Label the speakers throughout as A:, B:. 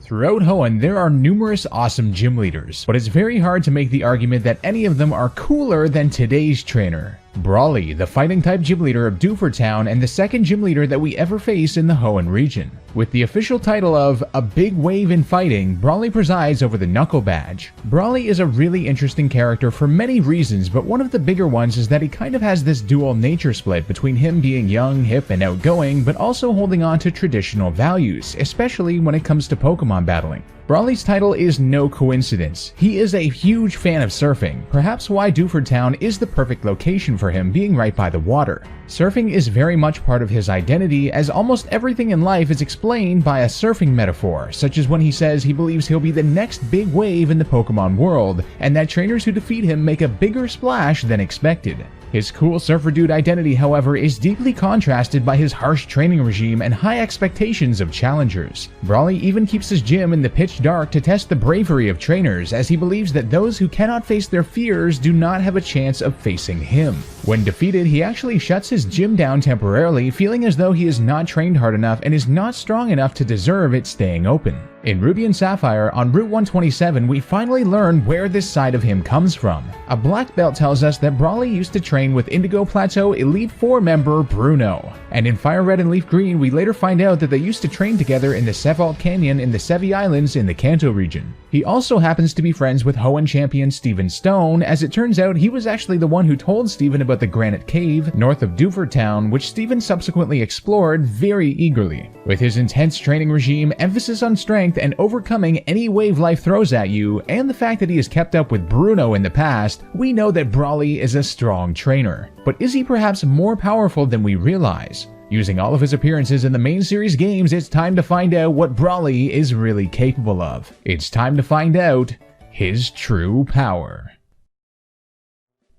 A: Throughout Hoenn, there are numerous awesome gym leaders, but it's very hard to make the argument that any of them are cooler than today's trainer. Brawly, the fighting type gym leader of Dewford Town and the second gym leader that we ever face in the Hoenn region. With the official title of A Big Wave in Fighting, Brawly presides over the Knuckle Badge. Brawly is a really interesting character for many reasons, but one of the bigger ones is that he kind of has this dual nature split between him being young, hip, and outgoing, but also holding on to traditional values, especially when it comes to Pokemon battling. Brawly's title is no coincidence. He is a huge fan of surfing, perhaps why Dewford Town is the perfect location for him, being right by the water. Surfing is very much part of his identity, as almost everything in life is explained by a surfing metaphor, such as when he says he believes he'll be the next big wave in the Pokemon world, and that trainers who defeat him make a bigger splash than expected. His cool surfer dude identity, however, is deeply contrasted by his harsh training regime and high expectations of challengers. Brawly even keeps his gym in the pitch dark to test the bravery of trainers, as he believes that those who cannot face their fears do not have a chance of facing him. When defeated, he actually shuts his gym down temporarily, feeling as though he is not trained hard enough and is not strong enough to deserve it staying open. In Ruby and Sapphire, on Route 127, we finally learn where this side of him comes from. A black belt tells us that Brawly used to train with Indigo Plateau Elite 4 member Bruno. And in Fire Red and Leaf Green, we later find out that they used to train together in the Sevault Canyon in the Sevi Islands in the Kanto region. He also happens to be friends with Hoenn champion Steven Stone, as it turns out he was actually the one who told Steven about the Granite Cave north of Dewford Town, which Steven subsequently explored very eagerly. With his intense training regime, emphasis on strength, and overcoming any wave life throws at you, and the fact that he has kept up with Bruno in the past, we know that Brawly is a strong trainer. But is he perhaps more powerful than we realize? Using all of his appearances in the main series games, it's time to find out what Brawly is really capable of. It's time to find out his true power.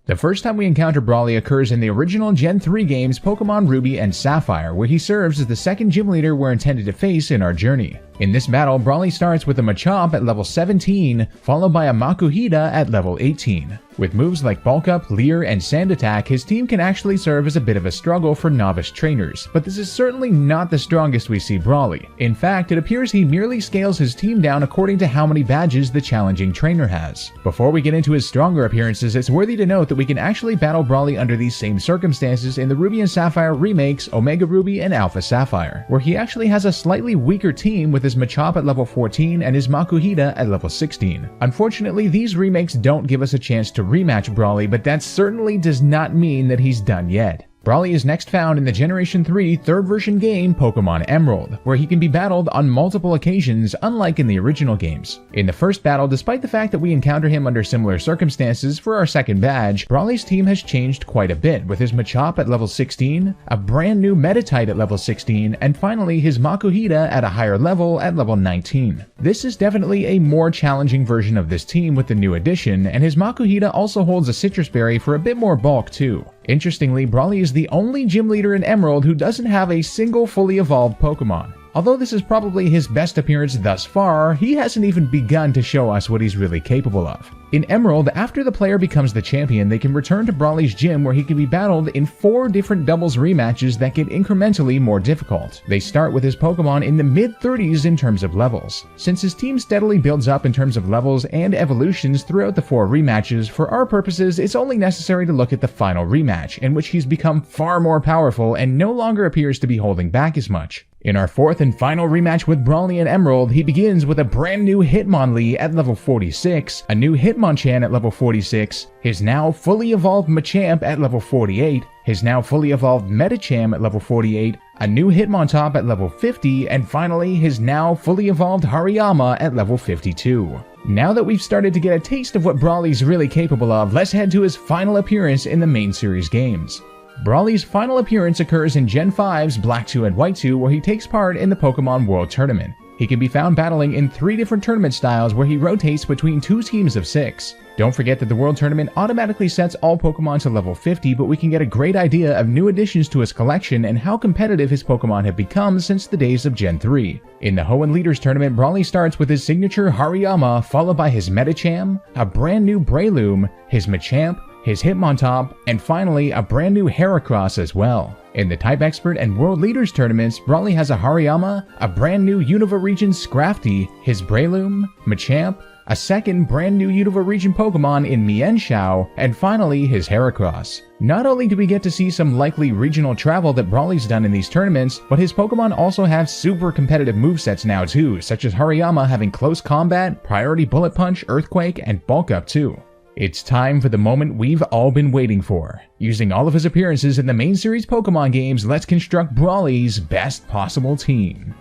A: The first time we encounter Brawly occurs in the original Gen 3 games Pokemon Ruby and Sapphire, where he serves as the second gym leader we're intended to face in our journey. In this battle, Brawly starts with a Machop at level 17, followed by a Makuhita at level 18. With moves like Bulk Up, Leer, and Sand Attack, his team can actually serve as a bit of a struggle for novice trainers, but this is certainly not the strongest we see Brawly. In fact, it appears he merely scales his team down according to how many badges the challenging trainer has. Before we get into his stronger appearances, it's worthy to note that we can actually battle Brawly under these same circumstances in the Ruby and Sapphire remakes Omega Ruby and Alpha Sapphire, where he actually has a slightly weaker team with his Machop at level 14 and his Makuhita at level 16. Unfortunately, these remakes don't give us a chance to rematch Brawly, but that certainly does not mean that he's done yet. Brawly is next found in the Generation 3 third version game Pokemon Emerald, where he can be battled on multiple occasions, unlike in the original games. In the first battle, despite the fact that we encounter him under similar circumstances for our second badge, Brawly's team has changed quite a bit, with his Machop at level 16, a brand new Meditite at level 16, and finally his Makuhita at a higher level at level 19. This is definitely a more challenging version of this team with the new addition, and his Makuhita also holds a Citrus Berry for a bit more bulk too. Interestingly, Brawly is the only gym leader in Emerald who doesn't have a single fully evolved Pokemon. Although this is probably his best appearance thus far, he hasn't even begun to show us what he's really capable of. In Emerald, after the player becomes the champion, they can return to Brawly's gym where he can be battled in 4 different doubles rematches that get incrementally more difficult. They start with his Pokemon in the mid-30s in terms of levels. Since his team steadily builds up in terms of levels and evolutions throughout the 4 rematches, for our purposes it's only necessary to look at the final rematch, in which he's become far more powerful and no longer appears to be holding back as much. In our 4th and final rematch with Brawly and Emerald, he begins with a brand new Hitmonlee at level 46, a new Hitmonchan at level 46, his now fully evolved Machamp at level 48, his now fully evolved Medicham at level 48, a new Hitmontop at level 50, and finally his now fully evolved Hariyama at level 52. Now that we've started to get a taste of what Brawly's really capable of, let's head to his final appearance in the main series games. Brawly's final appearance occurs in Gen 5's Black 2 and White 2, where he takes part in the Pokemon World Tournament. He can be found battling in 3 different tournament styles where he rotates between 2 teams of 6. Don't forget that the World Tournament automatically sets all Pokemon to level 50, but we can get a great idea of new additions to his collection and how competitive his Pokemon have become since the days of Gen 3. In the Hoenn Leaders Tournament, Brawly starts with his signature Hariyama, followed by his Medicham, a brand new Breloom, his Machamp, his Hitmontop, and finally a brand new Heracross as well. In the Type Expert and World Leaders tournaments, Brawly has a Hariyama, a brand new Unova region Scrafty, his BRAWLY'S, Machamp, a second brand new Unova region Pokemon in Mcharz, and finally his Heracross. Not only do we get to see some likely regional travel that Brawly's done in these tournaments, but his Pokemon also have super competitive movesets now too, such as Hariyama having Close Combat, Priority Bullet Punch, Earthquake, and Bulk Up too. It's time for the moment we've all been waiting for. Using all of his appearances in the main series Pokemon games, let's construct Brawly's best possible team.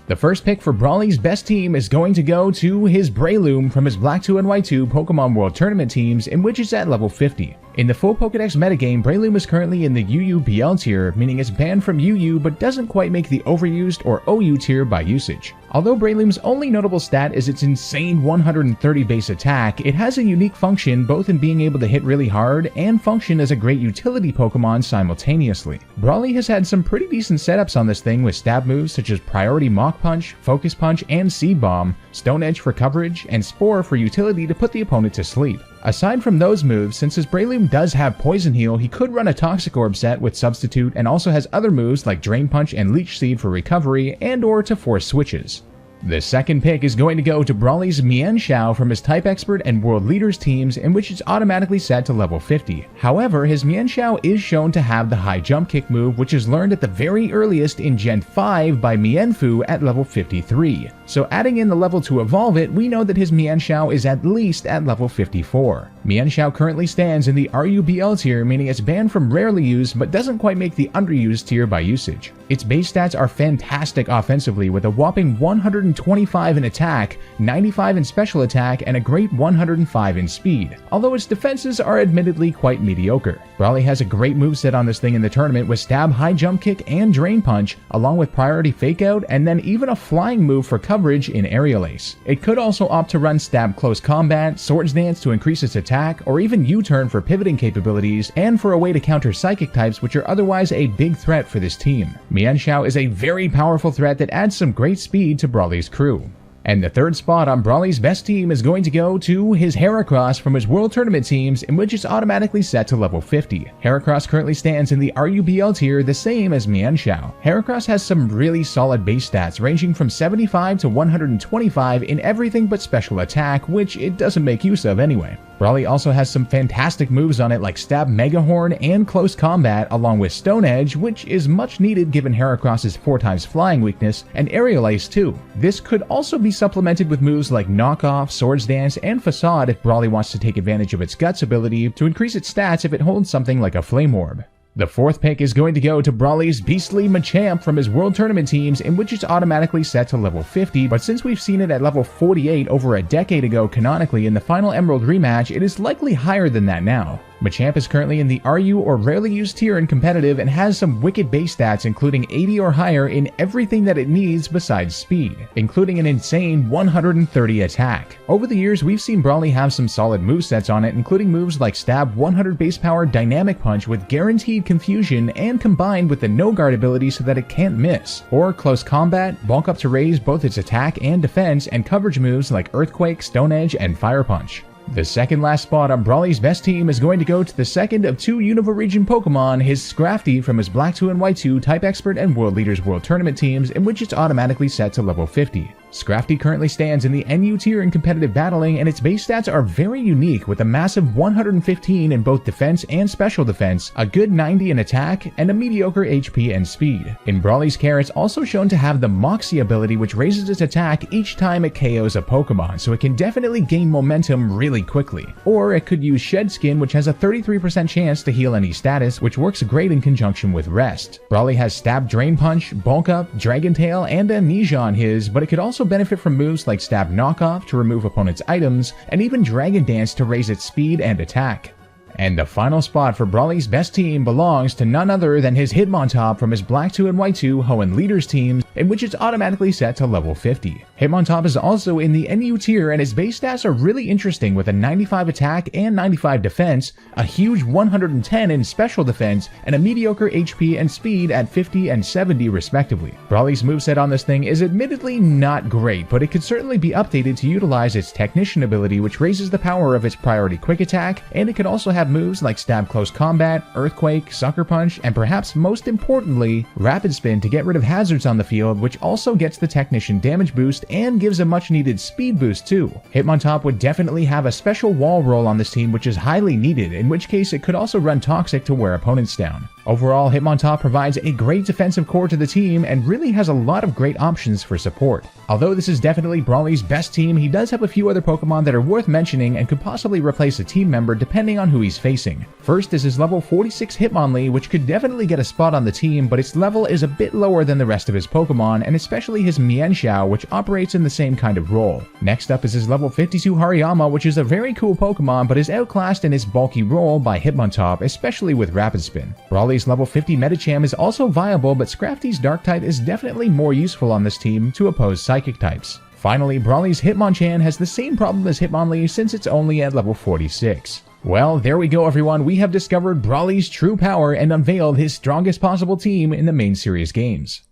A: The first pick for Brawly's best team is going to go to his BRAWLY'S from his Black 2 and White 2 Pokemon World Tournament teams, in which it's at level 50. In the full Pokédex metagame, BRAWLY'S is currently in the UU-BL tier, meaning it's banned from UU but doesn't quite make the overused or OU tier by usage. Although BRAWLY'S only notable stat is its insane 130 base attack, it has a unique function both in being able to hit really hard and function as a great utility Pokemon simultaneously. Brawly has had some pretty decent setups on this thing with stab moves such as Priority Mach Punch, Focus Punch, and Seed Bomb, Stone Edge for coverage, and Spore for utility to put the opponent to sleep. Aside from those moves, since his BRAWLY'S does have Poison Heal, he could run a Toxic Orb set with Substitute and also has other moves like Drain Punch and Leech Seed for recovery and or to force switches. The second pick is going to go to Brawly's Mcharz from his Type Expert and World Leaders teams, in which it's automatically set to level 50. However, his Mcharz is shown to have the high jump kick move, which is learned at the very earliest in Gen 5 by Mienfoo at level 53. So adding in the level to evolve it, we know that his Mcharz is at least at level 54. Mcharz currently stands in the RUBL tier, meaning it's banned from rarely used but doesn't quite make the underused tier by usage. Its base stats are fantastic offensively with a whopping 125 in attack, 95 in special attack, and a great 105 in speed, although its defenses are admittedly quite mediocre. Brawly has a great moveset on this thing in the tournament with Stab, High Jump Kick, and Drain Punch, along with Priority Fake Out, and then even a flying move for coverage in Aerial Ace. It could also opt to run Stab Close Combat, Swords Dance to increase its attack, or even U-Turn for pivoting capabilities, and for a way to counter Psychic types, which are otherwise a big threat for this team. Mcharz is a very powerful threat that adds some great speed to Brawly's crew. And the third spot on Brawly's best team is going to go to his Heracross from his World Tournament teams, in which it's automatically set to level 50. Heracross currently stands in the RUBL tier, the same as Mcharz. Heracross has some really solid base stats, ranging from 75 to 125 in everything but special attack, which it doesn't make use of anyway. Brawly also has some fantastic moves on it like Stab Mega Horn and Close Combat, along with Stone Edge, which is much needed given Heracross's 4x flying weakness, and Aerial Ace too. This could also be supplemented with moves like Knockoff, Swords Dance, and Facade if Brawly wants to take advantage of its Guts ability to increase its stats if it holds something like a Flame Orb. The fourth pick is going to go to Brawly's beastly Machamp from his World Tournament teams, in which it's automatically set to level 50, but since we've seen it at level 48 over a decade ago canonically in the final Emerald rematch, it is likely higher than that now. Machamp is currently in the RU or rarely used tier in competitive and has some wicked base stats including 80 or higher in everything that it needs besides speed, including an insane 130 attack. Over the years, we've seen Brawly have some solid movesets on it, including moves like Stab 100 base power Dynamic Punch with guaranteed confusion and combined with the no guard ability so that it can't miss, or Close Combat, Bulk Up to raise both its attack and defense, and coverage moves like Earthquake, Stone Edge, and Fire Punch. The second last spot on Brawly's best team is going to go to the second of two Unova region Pokemon, his Scrafty from his Black 2 and White 2 Type Expert and World Leaders World Tournament teams, in which it's automatically set to level 50. Scrafty currently stands in the NU tier in competitive battling, and its base stats are very unique with a massive 115 in both defense and special defense, a good 90 in attack, and a mediocre HP and speed. In Brawly's care, it's also shown to have the Moxie ability, which raises its attack each time it KOs a Pokemon, so it can definitely gain momentum really quickly. Or it could use Shed Skin, which has a 33% chance to heal any status, which works great in conjunction with Rest. Brawly has Stab Drain Punch, Bulk Up, Dragon Tail, and Amnesia on his, but it could also benefit from moves like Stab Knockoff to remove opponent's items, and even Dragon Dance to raise its speed and attack. And the final spot for Brawly's best team belongs to none other than his Hitmontop from his Black 2 and White 2 Hoenn Leaders teams, in which it's automatically set to level 50. Hitmontop is also in the NU tier, and his base stats are really interesting with a 95 attack and 95 defense, a huge 110 in special defense, and a mediocre HP and speed at 50 and 70 respectively. Brawly's moveset on this thing is admittedly not great, but it could certainly be updated to utilize its Technician ability, which raises the power of its priority quick attack, and it could also have moves like Stab Close Combat, Earthquake, Sucker Punch, and perhaps most importantly, Rapid Spin to get rid of hazards on the field, which also gets the Technician damage boost and gives a much needed speed boost too. Hitmontop would definitely have a special wall roll on this team, which is highly needed, in which case it could also run Toxic to wear opponents down. Overall, Hitmontop provides a great defensive core to the team and really has a lot of great options for support. Although this is definitely Brawly's best team, he does have a few other Pokemon that are worth mentioning and could possibly replace a team member depending on who he's facing. First is his level 46 Hitmonlee, which could definitely get a spot on the team, but its level is a bit lower than the rest of his Pokemon, and especially his Mienshao, which operates in the same kind of role. Next up is his level 52 Hariyama, which is a very cool Pokemon, but is outclassed in its bulky role by Hitmontop, especially with Rapid Spin. Brawly's level 50 Medicham is also viable, but Scrafty's Dark-type is definitely more useful on this team to oppose Psychic types. Finally, Brawly's Hitmonchan has the same problem as Hitmonlee since it's only at level 46. Well, there we go everyone, we have discovered Brawly's true power and unveiled his strongest possible team in the main series games.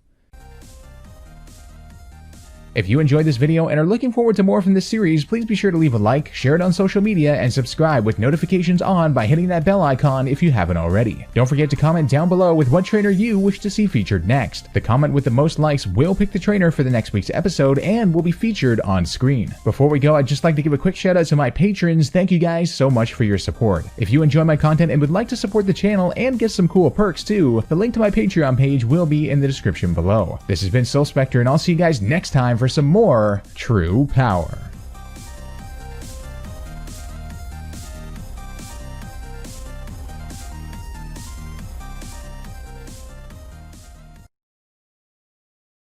A: If you enjoyed this video and are looking forward to more from this series, please be sure to leave a like, share it on social media, and subscribe with notifications on by hitting that bell icon if you haven't already. Don't forget to comment down below with what trainer you wish to see featured next. The comment with the most likes will pick the trainer for the next week's episode and will be featured on screen. Before we go, I'd just like to give a quick shout out to my patrons. Thank you guys so much for your support. If you enjoy my content and would like to support the channel and get some cool perks too, the link to my Patreon page will be in the description below. This has been Soul Spectre, and I'll see you guys next time for some more True Power.